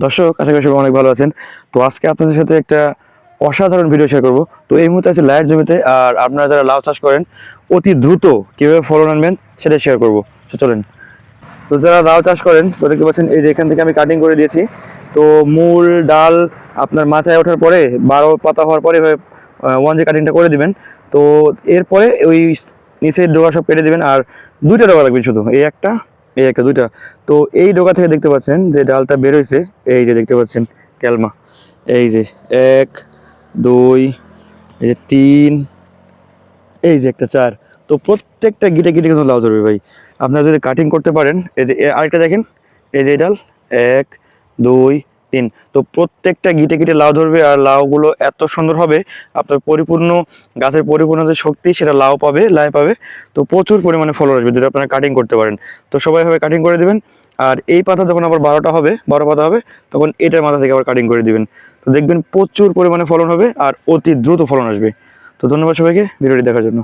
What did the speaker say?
দর্শক, আশা করি সবাই অনেক ভালো আছেন। তো আজকে আপনাদের সাথে একটা অসাধারণ ভিডিও শেয়ার করব। তো এই মুহূর্তে আছে লাইট জমিতে, আর আপনারা যারা লাউ চাষ করেন অতি দ্রুত কীভাবে ফলন আনবেন সেটা শেয়ার করব। তো চলেন। তো যারা লাউ চাষ করেন তো দেখতে পাচ্ছেন এই যে এখান থেকে আমি কাটিং করে দিয়েছি। তো মূল ডাল আপনার মাচায় ওঠার পরে 12 পাতা হওয়ার পরে ওয়ান যে কাটিংটা করে দিবেন। তো এরপরে ওই নিচের ডোকা সব কেটে দিবেন, আর দুইটা ডোকা লাগবে শুধু, এই একটা দুইটা। তো এই ডোকা থেকে দেখতে পাচ্ছেন যে ডালটা বের হয়েছে, এই যে দেখতে পাচ্ছেন ক্যালমা, এই যে 1 2 এই যে 3, এই যে একটা 4। তো প্রত্যেকটা গিটে গিটে কিন্তু লাউ ধরবে ভাই, আপনারা যদি কাটিং করতে পারেন। এই যে আরেকটা দেখেন, এই যে ডাল 1 2 3। তো প্রত্যেকটা গিটে গিটে লাউ ধরবে, আর লাউগুলো এত সুন্দর হবে, আপনার পরিপূর্ণ গাছের পরিপূর্ণ যে শক্তি সেটা লাউ পাবে, লাই পাবে। তো প্রচুর পরিমাণে ফলন আসবে যদি আপনারা কাটিং করতে পারেন। তো সবাই হবে কাটিং করে দিবেন। আর এই পাতা যখন আবার 12টা হবে, 12 পাতা হবে, তখন এটার মাথা থেকে আবার কাটিং করে দিবেন। তো দেখবেন প্রচুর পরিমাণে ফলন হবে আর অতি দ্রুত ফলন আসবে। তো ধন্যবাদ সবাইকে ভিডিওটি দেখার জন্য।